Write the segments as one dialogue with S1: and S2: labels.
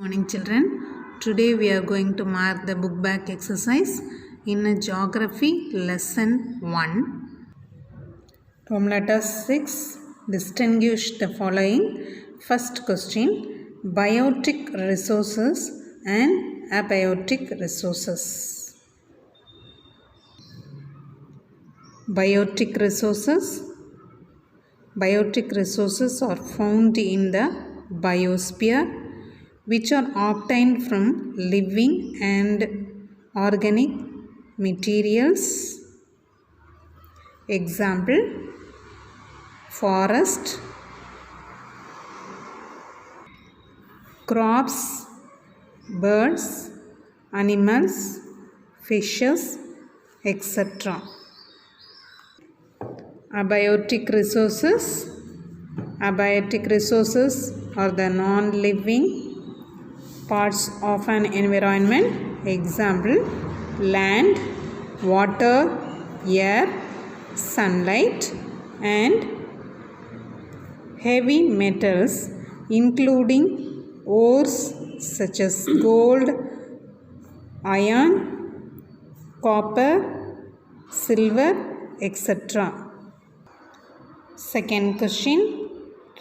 S1: Morning children. Today we are going to mark the book back exercise in a geography lesson 1. Roman letter 6. Distinguish the following. First question. Biotic resources and abiotic resources. Biotic resources. Biotic resources are found in the biosphere, which are obtained from living and organic materials. Example: forest, crops, birds, animals, fishes, etc. Abiotic resources. Abiotic resources are the non-living parts of an environment. Example: land, water, air, sunlight, and heavy metals including ores such as gold, iron, copper, silver, etc. Second question.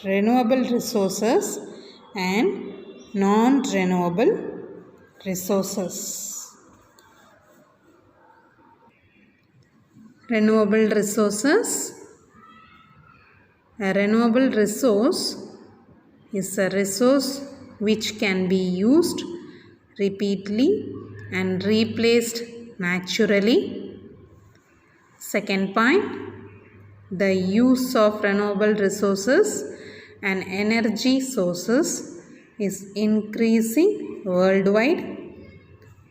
S1: Renewable resources and non-renewable resources. Renewable resources. A renewable resource is a resource which can be used repeatedly and replaced naturally. Second point. The use of renewable resources and energy sources is increasing worldwide.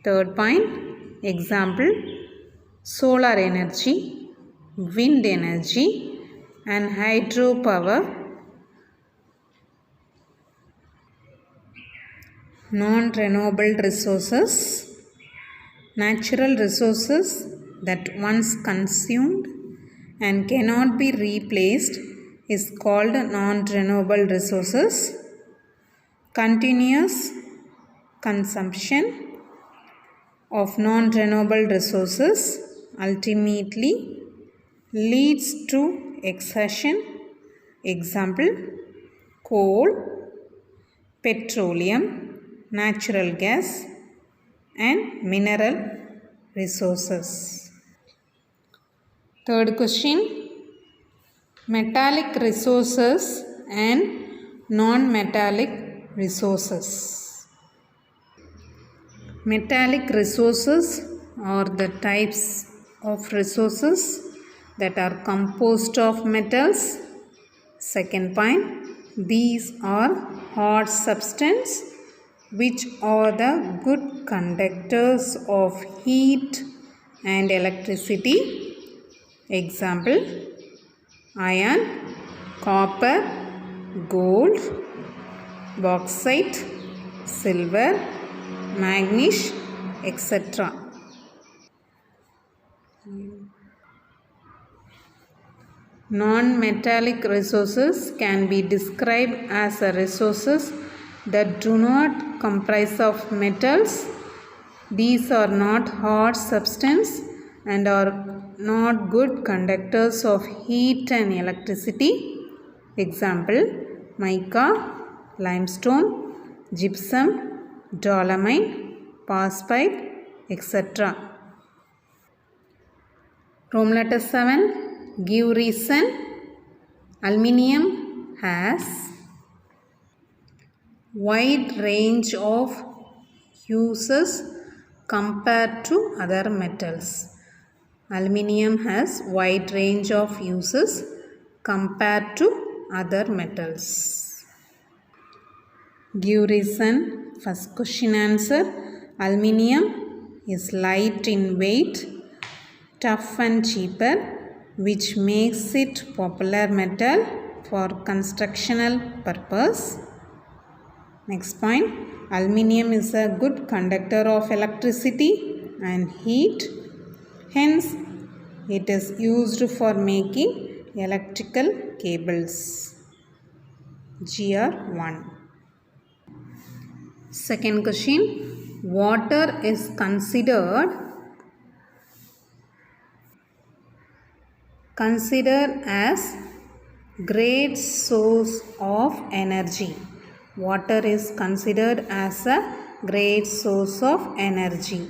S1: Third point. Example: solar energy, wind energy, and hydropower. Non-renewable resources. Natural resources that once consumed and cannot be replaced is called non-renewable resources. Continuous consumption of non-renewable resources ultimately leads to exhaustion. Example: coal, petroleum, natural gas, and mineral resources. Third question. Metallic resources and non-metallic resources. Metallic resources are the types of resources that are composed of metals. Second point. These are hard substances which are the good conductors of heat and electricity. Example: iron, copper, gold, bauxite, silver, manganese, etc. Non-metallic resources can be described as resources that do not comprise of metals. These are not hard substances and are not good conductors of heat and electricity. Example: mica, limestone, gypsum, dolomite, phosphite, etc. Roman letter 7. Give reason. Aluminium has wide range of uses compared to other metals. Aluminium has wide range of uses compared to other metals. Give reason. First question answer. Aluminium is light in weight, tough and cheaper, which makes it popular metal for constructional purpose. Next point. Aluminium is a good conductor of electricity and heat. Hence, it is used for making electrical cables. GR1. Second question, water is considered as great source of energy. Water is considered as a great source of energy.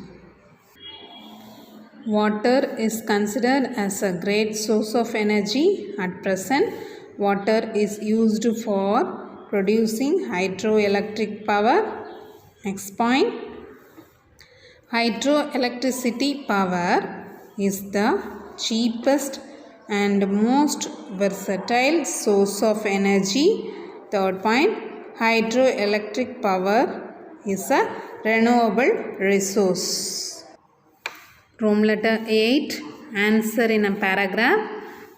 S1: Water is considered as a great source of energy. At present, water is used for producing hydroelectric power. Next point, hydroelectricity power is the cheapest and most versatile source of energy. Third point, hydroelectric power is a renewable resource. Room letter 8. Answer in a paragraph.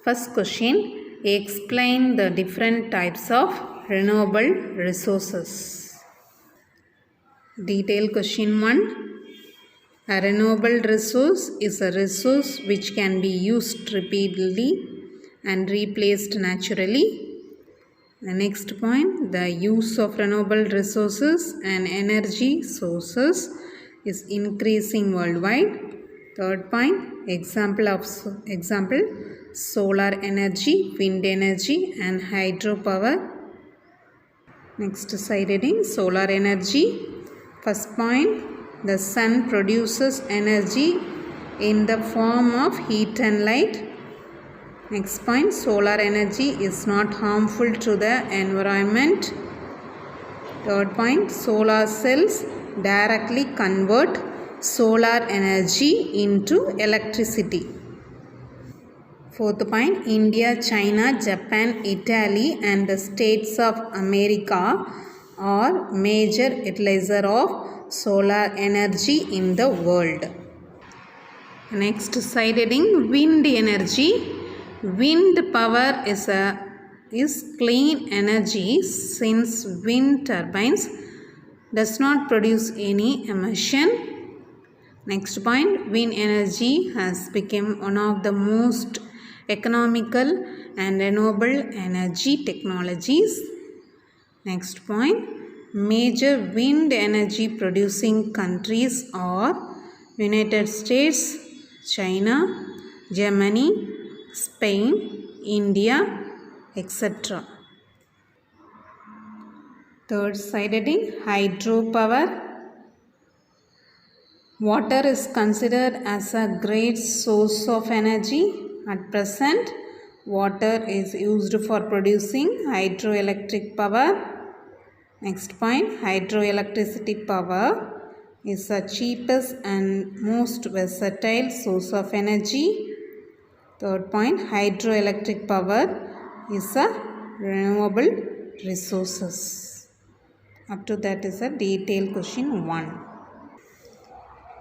S1: First question. Explain the different types of renewable resources. Detail question 1. A renewable resource is a resource which can be used repeatedly and replaced naturally. The next point. The use of renewable resources and energy sources is increasing worldwide. Third point, example solar energy, wind energy and hydropower. Next side heading, solar energy. First point, the sun produces energy in the form of heat and light. Next point, solar energy is not harmful to the environment. Third point, solar cells directly convert solar energy into electricity. Fourth point, India, China, Japan, Italy and the States of America are major utilizer of solar energy in the world. Next side heading, wind energy. Wind power is clean energy since wind turbines does not produce any emission. Next point, wind energy has become one of the most economical and renewable energy technologies. Next point, major wind energy producing countries are United States, China, Germany, Spain, India, etc. Third side heading, hydropower. Water is considered as a great source of energy. At present, water is used for producing hydroelectric power. Next point, hydroelectricity power is the cheapest and most versatile source of energy. Third point, hydroelectric power is a renewable resources. Up to that is a detailed question 1.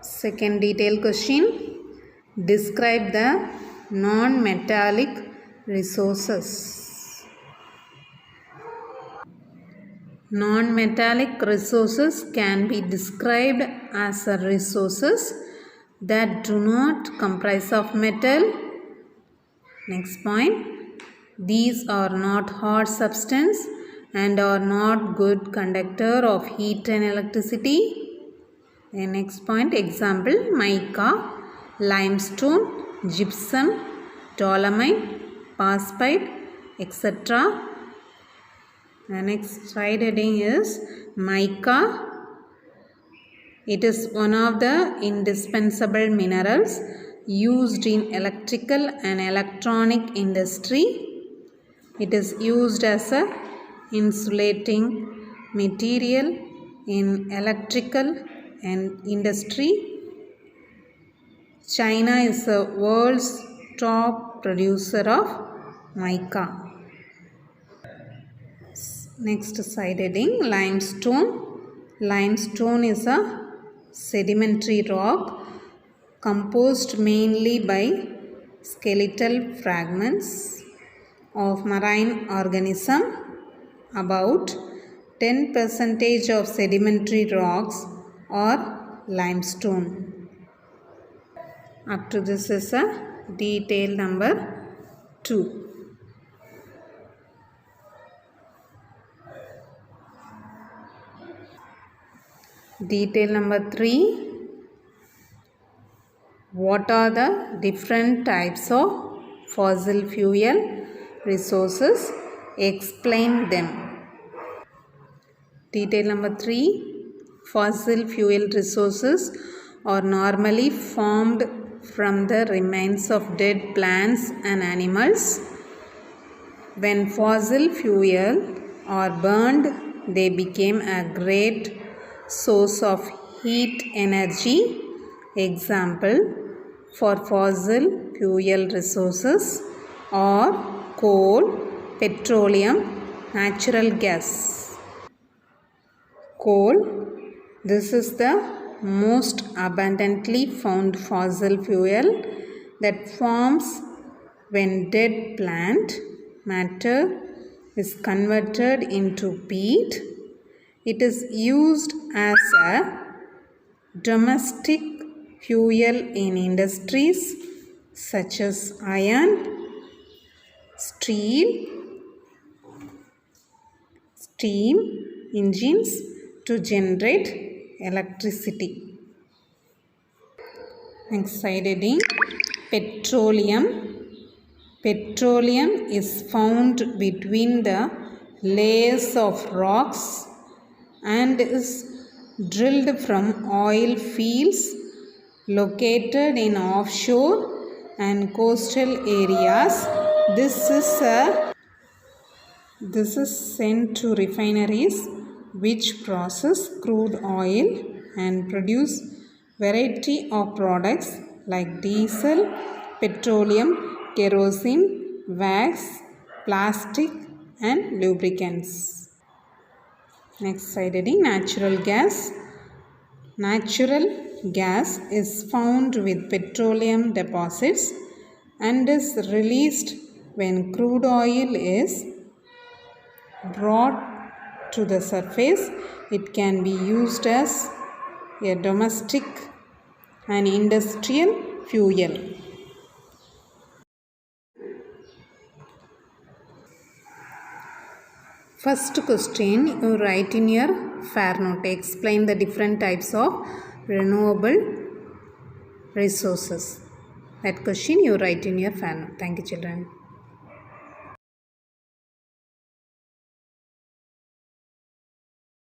S1: Second detailed question. Describe the non-metallic resources. Non-metallic resources can be described as resources that do not comprise of metal. Next point. These are not hard substance and are not good conductor of heat and electricity. The next point, example, mica, limestone, gypsum, dolomite, pastite, etc. The next slide heading is mica. It is one of the indispensable minerals used in electrical and electronic industry. It is used as a insulating material in electrical and industry. China is the world's top producer of mica. Next side heading, limestone. Limestone is a sedimentary rock composed mainly by skeletal fragments of marine organism. About 10% of sedimentary rocks or limestone. Up to this is a detail number 2. Detail number 3. What are the different types of fossil fuel resources? Explain them. Detail number 3. Fossil fuel resources are normally formed from the remains of dead plants and animals. When fossil fuel are burned, they became a great source of heat energy. Example for fossil fuel resources are coal, petroleum, natural gas. Coal, this is the most abundantly found fossil fuel that forms when dead plant matter is converted into peat. It is used as a domestic fuel in industries such as iron, steel, steam engines to generate electricity. Next side heading, petroleum. Petroleum is found between the layers of rocks and is drilled from oil fields located in offshore and coastal areas. This is sent to refineries which process crude oil and produce variety of products like diesel, petroleum, kerosene, wax, plastic and lubricants. Next side heading, natural gas. Natural gas is found with petroleum deposits and is released when crude oil is brought to the surface. It can be used as a domestic and industrial fuel. First question you write in your fair note. Explain the different types of renewable resources. That question you write in your fair note. Thank you, children.